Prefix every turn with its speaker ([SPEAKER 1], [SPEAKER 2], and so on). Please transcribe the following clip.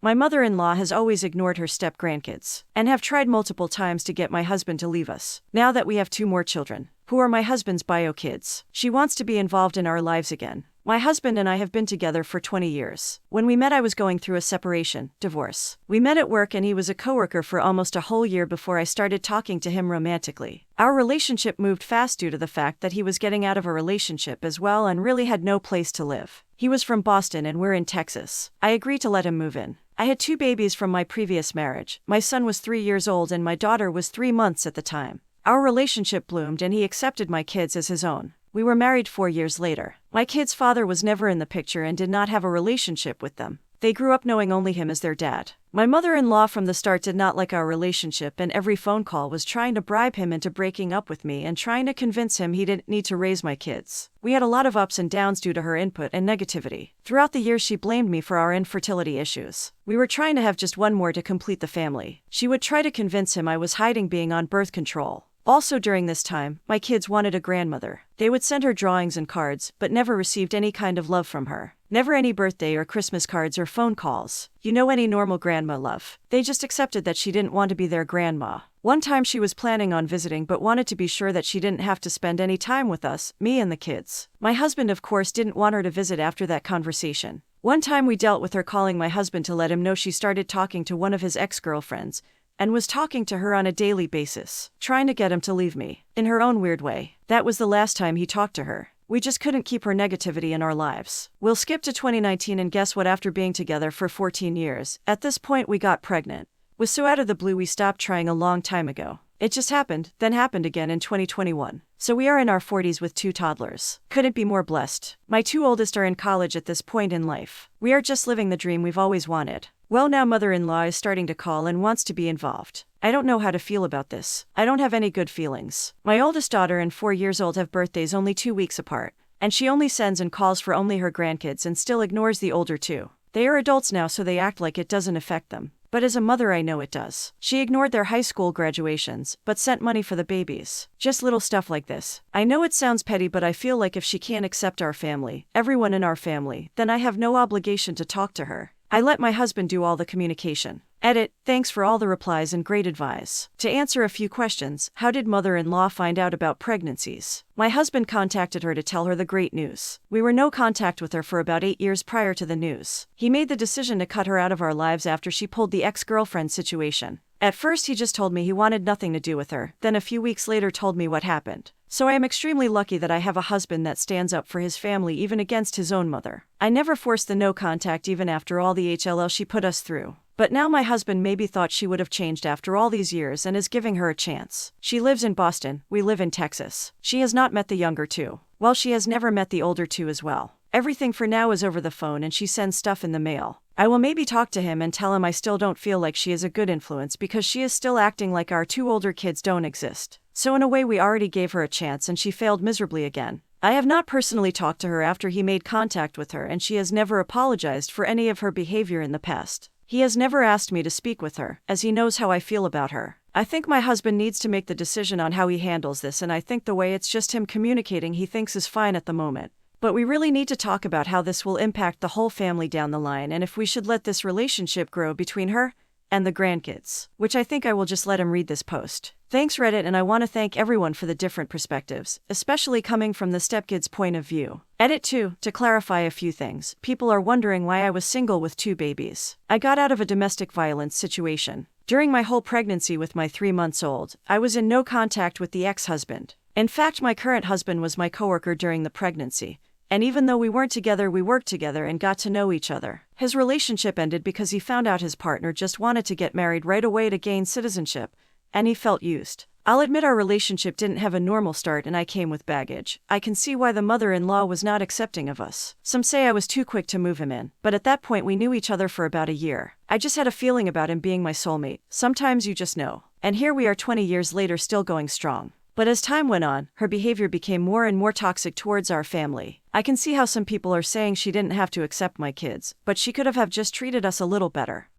[SPEAKER 1] My mother-in-law has always ignored her step-grandkids, and have tried multiple times to get my husband to leave us, now that we have 2 more children, who are my husband's bio kids. She wants to be involved in our lives again. My husband and I have been together for 20 years. When we met, I was going through a separation, divorce. We met at work and he was a coworker for almost a whole year before I started talking to him romantically. Our relationship moved fast due to the fact that he was getting out of a relationship as well and really had no place to live. He was from Boston and we're in Texas. I agreed to let him move in. I had 2 babies from my previous marriage. My son was 3 years old and my daughter was 3 months at the time. Our relationship bloomed and he accepted my kids as his own. We were married 4 years later. My kids' father was never in the picture and did not have a relationship with them. They grew up knowing only him as their dad. My mother-in-law from the start did not like our relationship, and every phone call was trying to bribe him into breaking up with me and trying to convince him he didn't need to raise my kids. We had a lot of ups and downs due to her input and negativity. Throughout the years, she blamed me for our infertility issues. We were trying to have just one more to complete the family. She would try to convince him I was hiding being on birth control. Also during this time, my kids wanted a grandmother. They would send her drawings and cards, but never received any kind of love from her. Never any birthday or Christmas cards or phone calls. You know, any normal grandma love. They just accepted that she didn't want to be their grandma. One time she was planning on visiting but wanted to be sure that she didn't have to spend any time with us, me and the kids. My husband of course didn't want her to visit after that conversation. One time we dealt with her calling my husband to let him know she started talking to one of his ex-girlfriends, and was talking to her on a daily basis, trying to get him to leave me, in her own weird way. That was the last time he talked to her. We just couldn't keep her negativity in our lives. We'll skip to 2019 and guess what, after being together for 14 years, at this point we got pregnant. Was so out of the blue we stopped trying a long time ago. It just happened, then happened again in 2021. So we are in our 40s with 2 toddlers. Couldn't be more blessed. My 2 oldest are in college at this point in life. We are just living the dream we've always wanted. Well, now mother-in-law is starting to call and wants to be involved. I don't know how to feel about this. I don't have any good feelings. My oldest daughter and 4 years old have birthdays only 2 weeks apart. And she only sends and calls for only her grandkids and still ignores the older 2. They are adults now, so they act like it doesn't affect them. But as a mother, I know it does. She ignored their high school graduations, but sent money for the babies. Just little stuff like this. I know it sounds petty, but I feel like if she can't accept our family, everyone in our family, then I have no obligation to talk to her. I let my husband do all the communication. Edit, thanks for all the replies and great advice. To answer a few questions, how did mother-in-law find out about pregnancies? My husband contacted her to tell her the great news. We were no contact with her for about 8 years prior to the news. He made the decision to cut her out of our lives after she pulled the ex-girlfriend situation. At first he just told me he wanted nothing to do with her, then a few weeks later told me what happened. So I am extremely lucky that I have a husband that stands up for his family even against his own mother. I never forced the no contact even after all the HLL she put us through. But now my husband maybe thought she would have changed after all these years and is giving her a chance. She lives in Boston, we live in Texas. She has not met the younger 2. Well, she has never met the older 2 as well. Everything for now is over the phone and she sends stuff in the mail. I will maybe talk to him and tell him I still don't feel like she is a good influence because she is still acting like our 2 older kids don't exist. So in a way we already gave her a chance and she failed miserably again. I have not personally talked to her after he made contact with her, and she has never apologized for any of her behavior in the past. He has never asked me to speak with her, as he knows how I feel about her. I think my husband needs to make the decision on how he handles this, and I think the way it's just him communicating he thinks is fine at the moment. But we really need to talk about how this will impact the whole family down the line, and if we should let this relationship grow between her and the grandkids. Which I think I will just let him read this post. Thanks Reddit, and I want to thank everyone for the different perspectives, especially coming from the stepkids' point of view. Edit 2, to clarify a few things. People are wondering why I was single with 2 babies. I got out of a domestic violence situation. During my whole pregnancy with my 3 months old, I was in no contact with the ex-husband. In fact, my current husband was my coworker during the pregnancy. And even though we weren't together, we worked together and got to know each other. His relationship ended because he found out his partner just wanted to get married right away to gain citizenship, and he felt used. I'll admit our relationship didn't have a normal start and I came with baggage. I can see why the mother-in-law was not accepting of us. Some say I was too quick to move him in, but at that point we knew each other for about a year. I just had a feeling about him being my soulmate. Sometimes you just know. And here we are 20 years later still going strong. But as time went on, her behavior became more and more toxic towards our family. I can see how some people are saying she didn't have to accept my kids, but she could have just treated us a little better.